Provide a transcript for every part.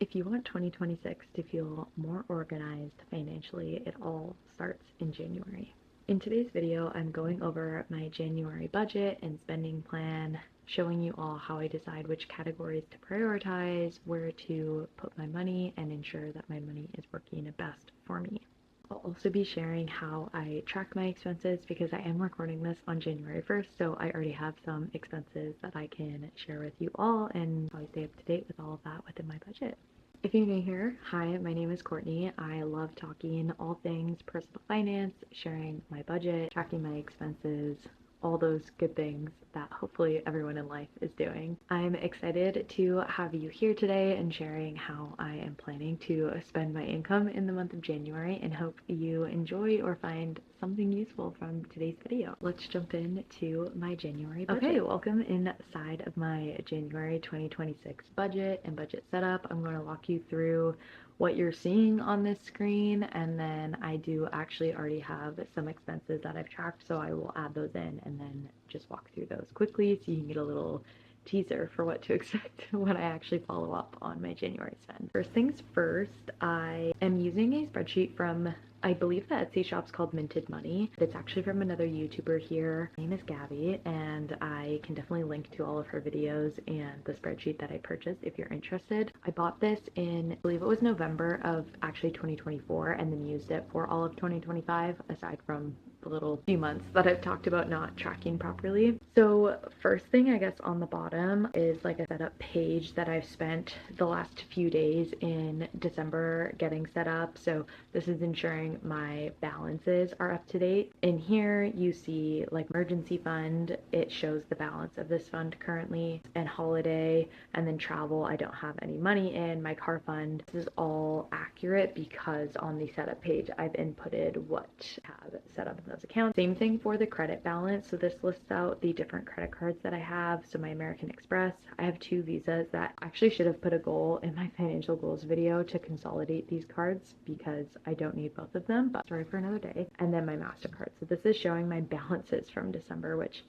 If you want 2026 to feel more organized financially, it all starts in January. In today's video, I'm going over my January budget and spending plan, showing you all how I decide which categories to prioritize, where to put my money, and ensure that my money is working best for me. I'll also be sharing how I track my expenses because I am recording this on January 1st, so I already have some expenses that I can share with you all and probably stay up to date with all of that within my budget. If you're new here, hi, my name is Courtney. I love talking all things personal finance, sharing my budget, tracking my expenses, all those good things that hopefully everyone in life is doing. I'm excited to have you here today and sharing how I am planning to spend my income in the month of January, and hope you enjoy or find something useful from today's video. Let's jump into my January budget. Okay, welcome inside of my January 2026 budget and budget setup. I'm going to walk you through what you're seeing on this screen, and then I do actually already have some expenses that I've tracked, so I will add those in and then just walk through those quickly so you can get a little teaser for what to expect when I actually follow up on my January spend. First things first, I am using a spreadsheet from, I believe the Etsy shop's called Minted Money. It's actually from another YouTuber here. Her name is Gabby, and I can definitely link to all of her videos and the spreadsheet that I purchased if you're interested. I bought this in, I believe it was November of actually 2024, and then used it for all of 2025, aside from the little few months that I've talked about not tracking properly. So first thing, I guess, on the bottom is like a setup page that I've spent the last few days in December getting set up. So this is ensuring my balances are up to date. In here you see like emergency fund, it shows the balance of this fund currently, and holiday, and then travel I don't have any money in. My car fund, this is all accurate because on the setup page I've inputted what I have set up in those accounts. Same thing for the credit balance. So this lists out the different credit cards that I have. So my American Express, I have 2 visas that I actually should have put a goal in my financial goals video to consolidate these cards because I don't need both of them, but sorry for another day. And then my MasterCard. So this is showing my balances from December, which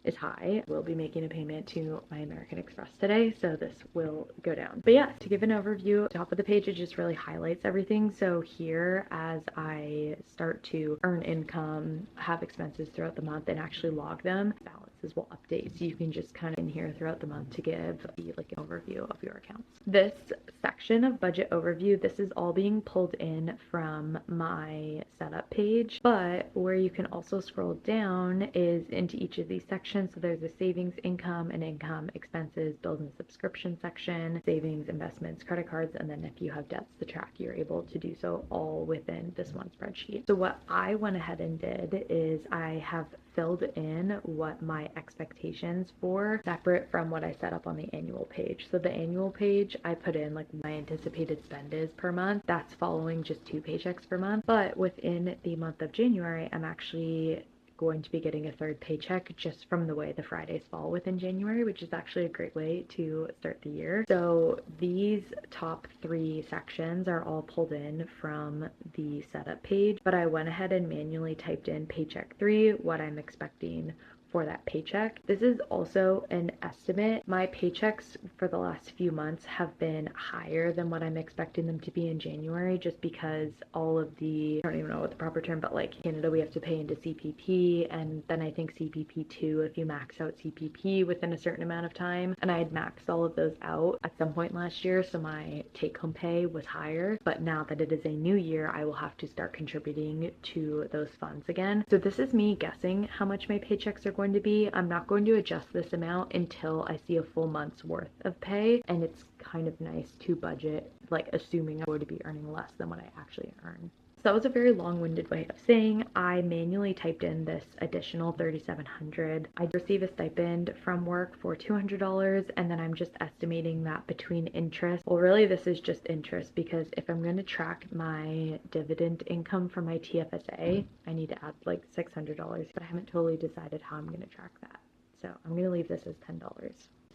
is high. We'll be making a payment to my American Express today, so this will go down. But yeah, to give an overview, top of the page, it just really highlights everything. So here, as I start to earn income, have expenses throughout the month, and actually log them, balances will update. So you can just kind of in here throughout the month to give like an overview of your accounts. This section of budget overview, this is all being pulled in from my setup page, but where you can also scroll down is into each of these sections. So there's a savings, income, and income, expenses, bills and subscription section, savings, investments, credit cards, and then if you have debts to track, you're able to do so all within this one spreadsheet. So what I went ahead and did is I have filled in what my expectations for, separate from what I set up on the annual page. So the annual page, I put in like my anticipated spend is per month. That's following just 2 paychecks per month. But within the month of January, I'm actually going to be getting a 3rd paycheck just from the way the Fridays fall within January, which is actually a great way to start the year. So these top 3 sections are all pulled in from the setup page, but I went ahead and manually typed in paycheck 3, what I'm expecting for that paycheck. This is also an estimate. My paychecks for the last few months have been higher than what I'm expecting them to be in January, just because all of the, I don't even know what the proper term, but like Canada, we have to pay into CPP, and then I think CPP2 if you max out CPP within a certain amount of time. And I had maxed all of those out at some point last year, so my take-home pay was higher. But now that it is a new year, I will have to start contributing to those funds again. So this is me guessing how much my paychecks are going to be. I'm not going to adjust this amount until I see a full month's worth of pay, and it's kind of nice to budget like assuming I'm going to be earning less than what I actually earn. So that was a very long-winded way of saying I manually typed in this additional $3,700. I receive a stipend from work for $200, and then I'm just estimating that between interest. Well, really this is just interest, because if I'm going to track my dividend income from my TFSA, I need to add like $600, but I haven't totally decided how I'm going to track that. So I'm going to leave this as $10.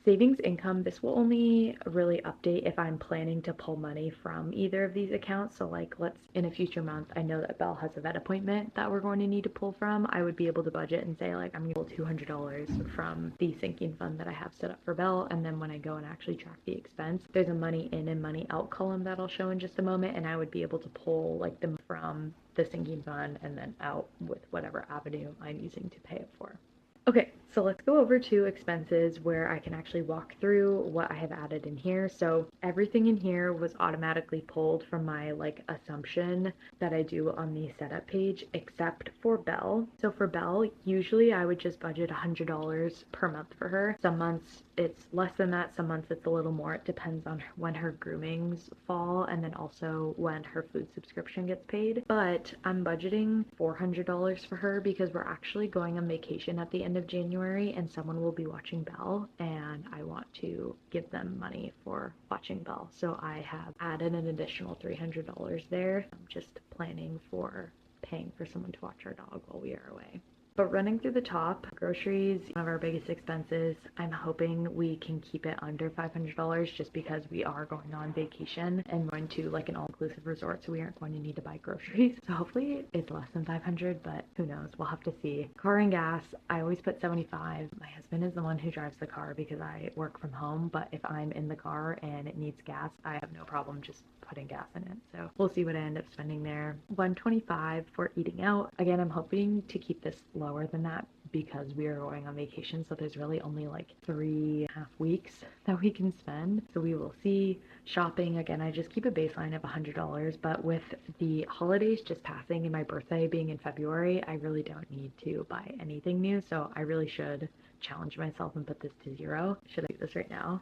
Savings income, this will only really update if I'm planning to pull money from either of these accounts. So like let's in a future month, I know that Belle has a vet appointment that we're going to need to pull from. I would be able to budget and say like I'm gonna pull $200 from the sinking fund that I have set up for Belle, and then when I go and actually track the expense, there's a money in and money out column that I'll show in just a moment, and I would be able to pull like them from the sinking fund and then out with whatever avenue I'm using to pay it for. Okay, so let's go over to expenses where I can actually walk through what I have added in here. So everything in here was automatically pulled from my like assumption that I do on the setup page, except for Belle. So for Belle, usually I would just budget $100 per month for her. Some months it's less than that, some months it's a little more. It depends on when her groomings fall and then also when her food subscription gets paid. But I'm budgeting $400 for her because we're actually going on vacation at the end of January and someone will be watching Belle and I want to give them money for watching Belle. So I have added an additional $300 there. I'm just planning for paying for someone to watch our dog while we are away. But running through the top, groceries, one of our biggest expenses, I'm hoping we can keep it under $500 just because we are going on vacation and going to like an all-inclusive resort, so we aren't going to need to buy groceries. So hopefully it's less than 500, but who knows, we'll have to see. Car and gas, I always put 75. My husband is the one who drives the car because I work from home, but if I'm in the car and it needs gas, I have no problem just putting gas in it. So we'll see what I end up spending there. $125 for eating out. Again, I'm hoping to keep this lower than that because we are going on vacation, so there's really only like 3.5 weeks that we can spend, so we will see. Shopping, again, I just keep a baseline of $100, but with the holidays just passing and my birthday being in February, I really don't need to buy anything new, so I really should challenge myself and put this to 0. Should I do this right now?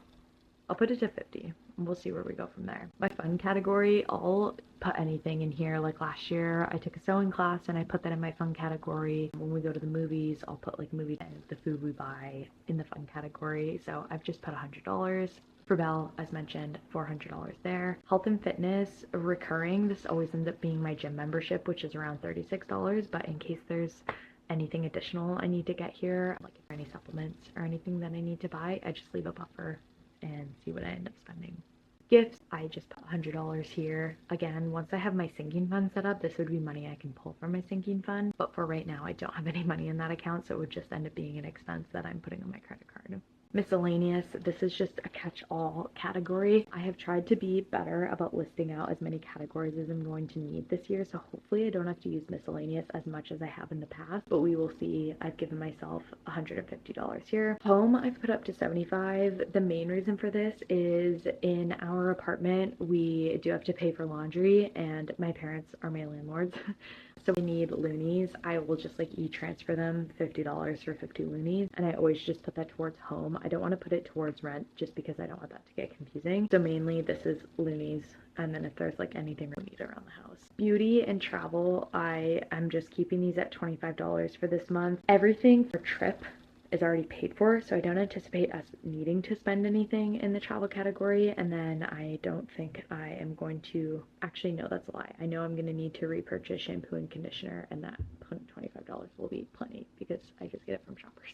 I'll put it to 50 and we'll see where we go from there. My fun category, I'll put anything in here. Like last year I took a sewing class and I put that in my fun category. When we go to the movies, I'll put like movie and the food we buy in the fun category. So I've just put $100. For Belle, as mentioned, $400 there. Health and fitness, recurring, this always ends up being my gym membership, which is around $36, but in case there's anything additional I need to get here, like if there are any supplements or anything that I need to buy, I just leave a buffer and see what I end up spending. Gifts, I just put $100 here. Again, once I have my sinking fund set up, this would be money I can pull from my sinking fund, but for right now I don't have any money in that account, so it would just end up being an expense that I'm putting on my credit card. Miscellaneous, this is just a catch-all category. I have tried to be better about listing out as many categories as I'm going to need this year, so hopefully I don't have to use miscellaneous as much as I have in the past, but we will see. I've given myself $150 here. Home, I've put up to $75. The main reason for this is in our apartment, we do have to pay for laundry, and my parents are my landlords. So we need loonies. I will just like e-transfer them $50 for 50 loonies, and I always just put that towards home. I don't want to put it towards rent just because I don't want that to get confusing. So mainly this is loonies, and then if there's like anything we need around the house. Beauty and travel, I'm just keeping these at $25 for this month. Everything for trip is already paid for, so I don't anticipate us needing to spend anything in the travel category. And then I don't think I am going to, actually no, that's a lie. I know I'm going to need to repurchase shampoo and conditioner, and that $25 will be plenty because I just get it from Shoppers.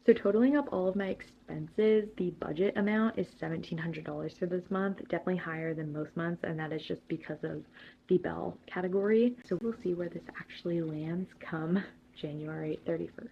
So totaling up all of my expenses, the budget amount is $1,700 for this month, definitely higher than most months, and that is just because of the Belle category. So we'll see where this actually lands come January 31st.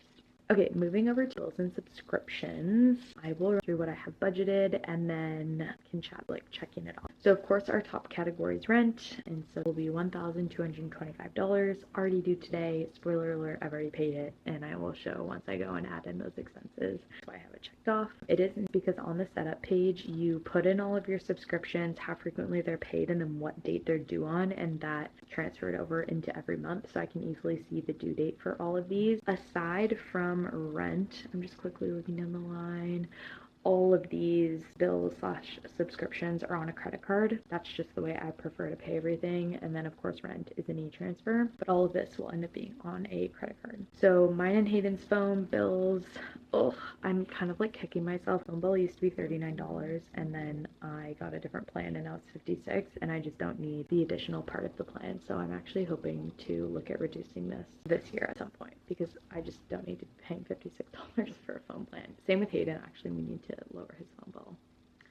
Okay, moving over to bills and subscriptions, I will run through what I have budgeted and then can chat like checking it off. So of course our top category is rent, and so it will be $1,225 already due today. Spoiler alert, I've already paid it, and I will show once I go and add in those expenses. So I have it checked off. It isn't because on the setup page you put in all of your subscriptions, how frequently they're paid, and then what date they're due on, and that transferred over into every month, so I can easily see the due date for all of these. Aside from rent, I'm just quickly looking down the line. All of these bills / subscriptions are on a credit card. That's just the way I prefer to pay everything. And then of course rent is an e-transfer, but all of this will end up being on a credit card. So mine and Hayden's phone bills, oh, I'm kind of like kicking myself. Phone bill used to be $39 and then I got a different plan and now it's $56, and I just don't need the additional part of the plan. So I'm actually hoping to look at reducing this year at some point because I just don't need to be paying $56 for a phone plan. Same with Hayden, actually we need to to lower his phone bill.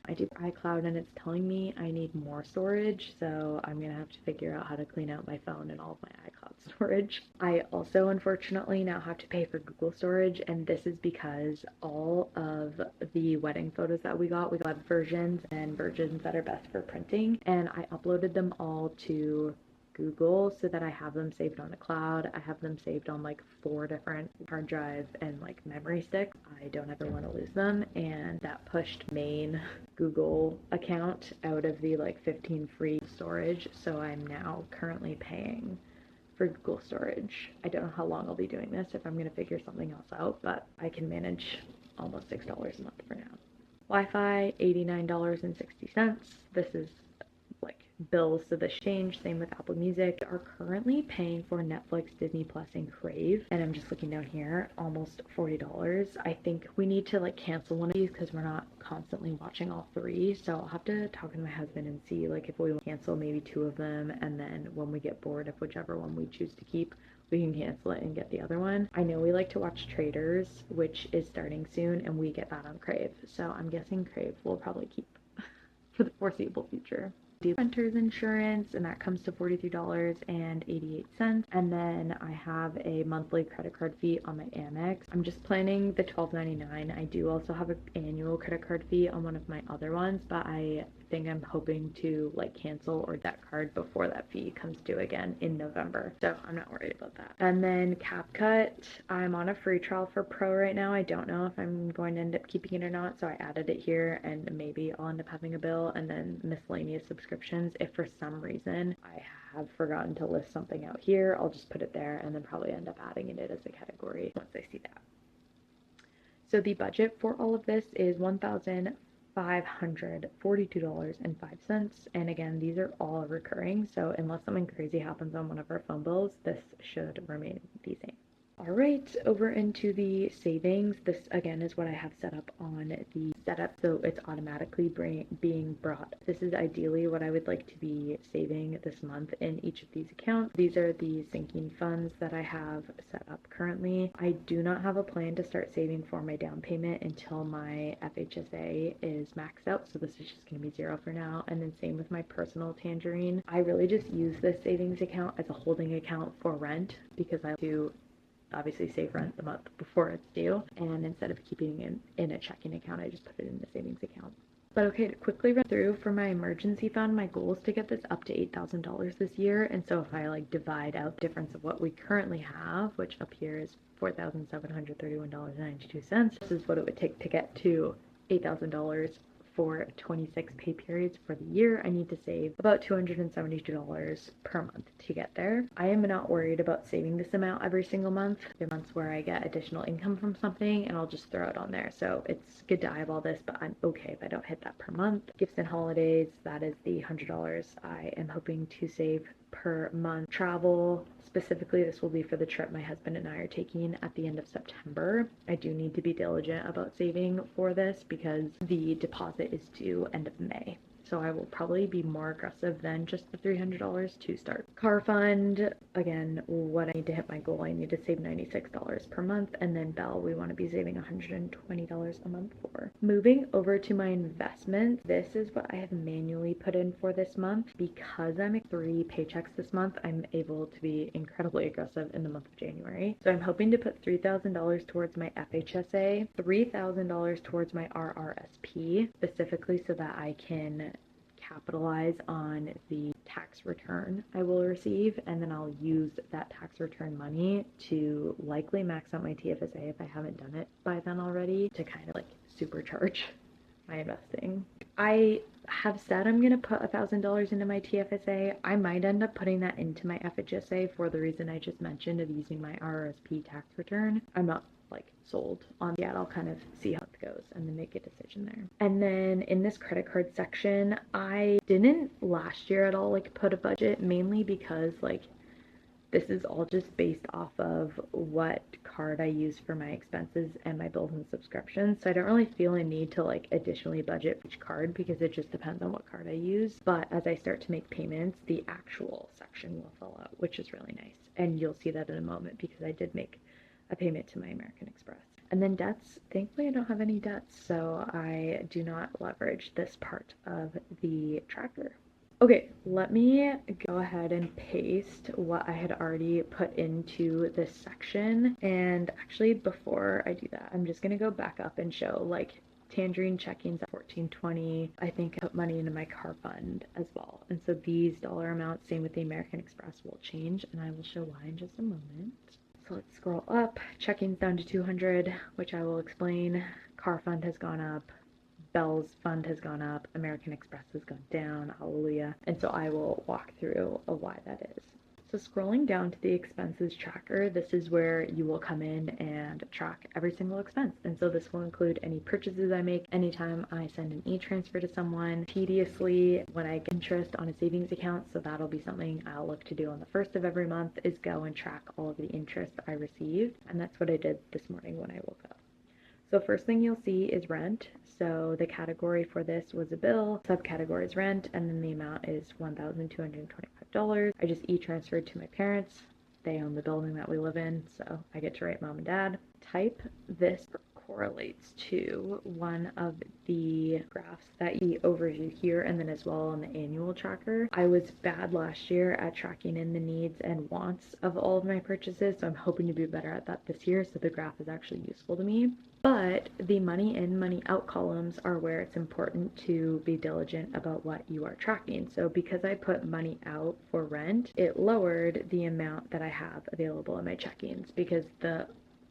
I do iCloud and it's telling me I need more storage, so I'm gonna have to figure out how to clean out my phone and all of my iCloud storage. I also unfortunately now have to pay for Google storage, and this is because all of the wedding photos that we got web versions and versions that are best for printing, and I uploaded them all to Google so that I have them saved on a cloud. I have them saved on like 4 different hard drives and like memory sticks. I don't ever want to lose them, and that pushed main Google account out of the like 15 free storage, so I'm now currently paying for Google storage. I don't know how long I'll be doing this, if I'm going to figure something else out, but I can manage almost $6 a month for now. Wi-Fi, $89.60. This is like bills, so this changed. Same with Apple Music. Are currently paying for Netflix, Disney Plus, and Crave, and I'm just looking down here, almost $40. I think we need to like cancel one of these because we're not constantly watching all 3, so I'll have to talk to my husband and see like if we cancel maybe 2 of them, and then when we get bored of whichever one we choose to keep, we can cancel it and get the other one. I know we like to watch Traders, which is starting soon, and we get that on Crave, so I'm guessing Crave we'll probably keep for the foreseeable future. Renter's insurance, and that comes to $43.88, and then I have a monthly credit card fee on my Amex. I'm just planning the $12.99. I do also have an annual credit card fee on one of my other ones, but I think I'm hoping to like cancel or that card before that fee comes due again in November, so I'm not worried about that. And then Capcut, I'm on a free trial for Pro right now. I don't know if I'm going to end up keeping it or not, so I added it here, and maybe I'll end up having a bill. And then miscellaneous subscriptions, if for some reason I have forgotten to list something out here, I'll just put it there and then probably end up adding it as a category once I see that. So the budget for all of this is $1,542.05, and again, these are all recurring, so unless something crazy happens on one of our phone bills, this should remain the same. All right, over into the savings. This again is what I have set up on the setup, so it's automatically being brought. This is ideally what I would like to be saving this month in each of these accounts. These are the sinking funds that I have set up currently. I do not have a plan to start saving for my down payment until my FHSA is maxed out, so this is just going to be 0 for now. And then same with my personal Tangerine. I really just use this savings account as a holding account for rent because I do obviously save rent the month before it's due, and instead of keeping it in a checking account, I just put it in the savings account. But okay, to quickly run through, for my emergency fund, my goal is to get this up to $8,000 this year, and so if I like divide out the difference of what we currently have, which up here is $4,731.92, this is what it would take to get to $8,000 for 26 pay periods for the year. I need to save about $272 per month to get there. I am not worried about saving this amount every single month. There are months where I get additional income from something and I'll just throw it on there. So it's good to eyeball this, but I'm okay if I don't hit that per month. Gifts and holidays, that is the $100 I am hoping to save per month. Travel, specifically, this will be for the trip my husband and I are taking at the end of September. I do need to be diligent about saving for this because the deposit is due end of May. So I will probably be more aggressive than just the $300 to start. Car fund, again, what I need to hit my goal, I need to save $96 per month. And then Bell, we want to be saving $120 a month for. Moving over to my investments, this is what I have manually put in for this month. Because I'm at 3 paychecks this month, I'm able to be incredibly aggressive in the month of January. So I'm hoping to put $3,000 towards my FHSA, $3,000 towards my RRSP, specifically so that I can capitalize on the tax return I will receive, and then I'll use that tax return money to likely max out my TFSA if I haven't done it by then already, to kind of like supercharge my investing. I have said I'm going to put $1,000 into my TFSA. I might end up putting that into my FHSA for the reason I just mentioned of using my RRSP tax return. I'm not like sold on yet. I'll kind of see how it goes and then make a decision there. And then in this credit card section, I didn't last year at all like put a budget, mainly because like this is all just based off of what card I use for my expenses and my bills and subscriptions. So I don't really feel a need to like additionally budget for each card because it just depends on what card I use. But as I start to make payments, the actual section will fill out, which is really nice. And you'll see that in a moment because I did make a payment to my American Express. And then debts, thankfully I don't have any debts, so I do not leverage this part of the tracker. Okay, let me go ahead and paste what I had already put into this section. And actually, before I do that, I'm just gonna go back up and show like Tangerine checkings at $14.20. I think I put money into my car fund as well. And so these dollar amounts, same with the American Express, will change, and I will show why in just a moment. So let's scroll up. Checking's down to 200, which I will explain. Car fund has gone up. Bell's fund has gone up, American Express has gone down, hallelujah. And so I will walk through why that is. So scrolling down to the expenses tracker, this is where you will come in and track every single expense. And so this will include any purchases I make anytime I send an e-transfer to someone, tediously when I get interest on a savings account. So that'll be something I'll look to do on the first of every month, is go and track all of the interest I received. And that's what I did this morning when I woke up. So first thing you'll see is rent. So the category for this was a bill, subcategory is rent, and then the amount is $1,225. I just e-transferred to my parents. They own the building that we live in, so I get to write mom and dad. Type this correlates to one of the graphs that you overview here, and then as well on the annual tracker. I was bad last year at tracking in the needs and wants of all of my purchases, so I'm hoping to be better at that this year, so the graph is actually useful to me. But the money in, money out columns are where it's important to be diligent about what you are tracking. So because I put money out for rent, it lowered the amount that I have available in my checkings, because the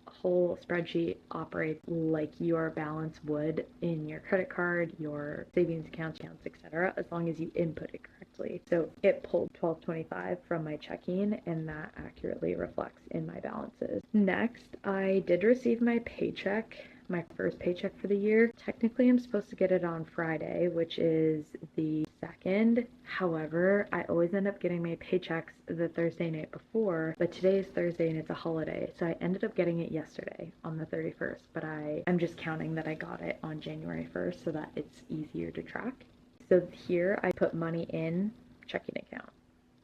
whole spreadsheet operates like your balance would in your credit card, your savings accounts, etc., as long as you input it correctly. So it pulled $12.25 from my checking, and that accurately reflects in my balances. Next, I did receive my paycheck, my first paycheck for the year. Technically, I'm supposed to get it on Friday, which is the 2nd. However, I always end up getting my paychecks the Thursday night before, but today is Thursday and it's a holiday, so I ended up getting it yesterday on the 31st, but I'm just counting that I got it on January 1st so that it's easier to track. So here I put money in checking account.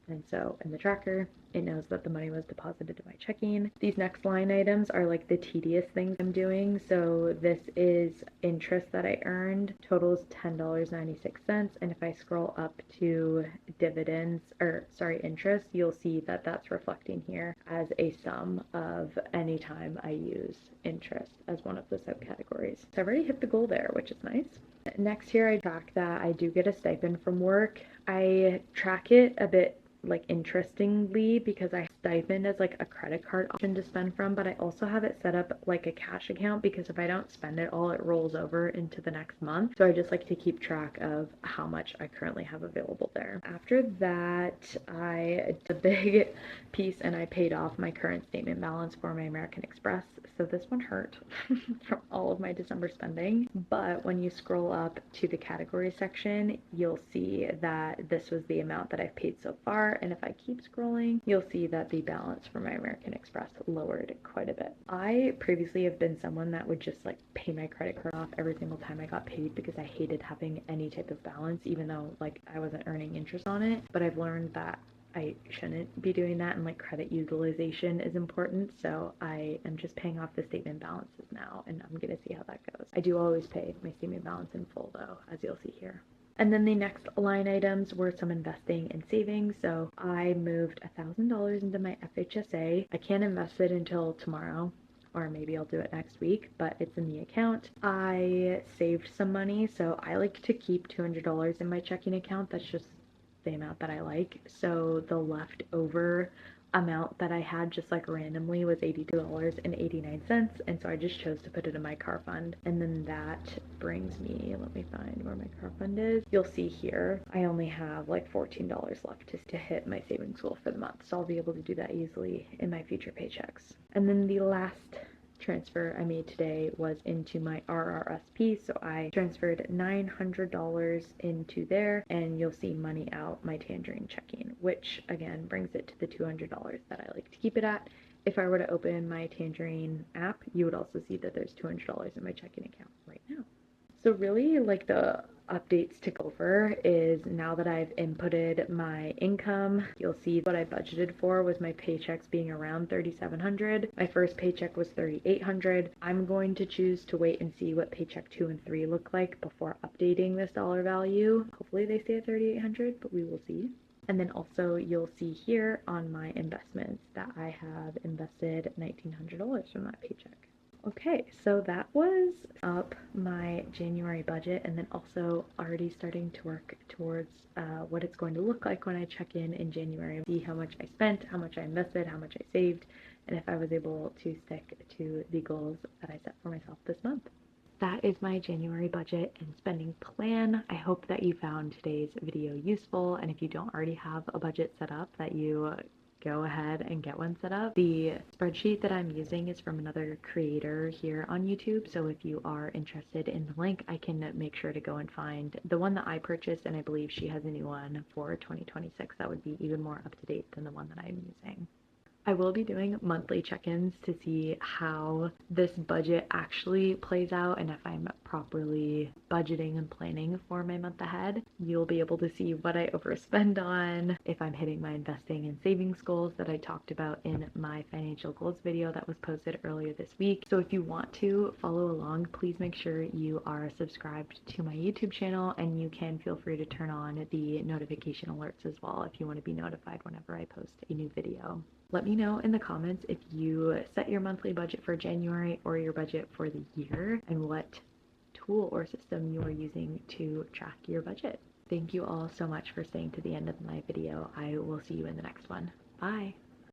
And so in the tracker, it knows that the money was deposited to my checking. These next line items are like the tedious things I'm doing. So this is interest that I earned, totals $10.96. And if I scroll up to interest, you'll see that that's reflecting here as a sum of any time I use interest as one of the subcategories. So I've already hit the goal there, which is nice. Next here, I track that I do get a stipend from work. I track it a bit like interestingly because I stipend as like a credit card option to spend from, but I also have it set up like a cash account because if I don't spend it all, it rolls over into the next month. So I just like to keep track of how much I currently have available there. After that, I did a big piece and I paid off my current statement balance for my American Express. So this one hurt from all of my December spending. But when you scroll up to the category section, you'll see that this was the amount that I've paid so far. And if I keep scrolling, you'll see that the balance for my American Express lowered quite a bit. I previously have been someone that would just like pay my credit card off every single time I got paid because I hated having any type of balance, even though like I wasn't earning interest on it. But I've learned that I shouldn't be doing that, and like credit utilization is important, so I am just paying off the statement balances now, and I'm gonna see how that goes. I do always pay my statement balance in full though, as you'll see here. And then the next line items were some investing and savings. So I moved $1,000 into my FHSA. I can't invest it until tomorrow, or maybe I'll do it next week, but it's in the account. I saved some money, so I like to keep $200 in my checking account. That's just the amount that I like. So the leftover amount that I had just like randomly was $82.89, and so I just chose to put it in my car fund. And then that brings me, let me find where my car fund is. You'll see here I only have like $14 left to hit my savings goal for the month, so I'll be able to do that easily in my future paychecks. And then the last transfer I made today was into my RRSP, so I transferred $900 into there, and you'll see money out my Tangerine checking, which again brings it to the $200 that I like to keep it at. If I were to open my Tangerine app, you would also see that there's $200 in my checking account right now. So really, like, the updates to go over is now that I've inputted my income, you'll see what I budgeted for was my paychecks being around $3,700. My first paycheck was $3,800. I'm going to choose to wait and see what paycheck 2 and 3 look like before updating this dollar value. Hopefully they stay at $3,800, but we will see. And then also you'll see here on my investments that I have invested $1,900 from that paycheck. Okay, so that was up my January budget, and then also already starting to work towards what it's going to look like when I check in January, see how much I spent, how much I invested, how much I saved, and if I was able to stick to the goals that I set for myself this month. That is my January budget and spending plan. I hope that you found today's video useful, and if you don't already have a budget set up, that you go ahead and get one set up. The spreadsheet that I'm using is from another creator here on YouTube, so if you are interested in the link, I can make sure to go and find the one that I purchased, and I believe she has a new one for 2026 that would be even more up to date than the one that I'm using. I will be doing monthly check-ins to see how this budget actually plays out and if I'm properly budgeting and planning for my month ahead. You'll be able to see what I overspend on, if I'm hitting my investing and savings goals that I talked about in my financial goals video that was posted earlier this week. So if you want to follow along, please make sure you are subscribed to my YouTube channel, and you can feel free to turn on the notification alerts as well if you want to be notified whenever I post a new video. Let me know in the comments if you set your monthly budget for January or your budget for the year, and what tool or system you are using to track your budget. Thank you all so much for staying to the end of my video. I will see you in the next one. Bye!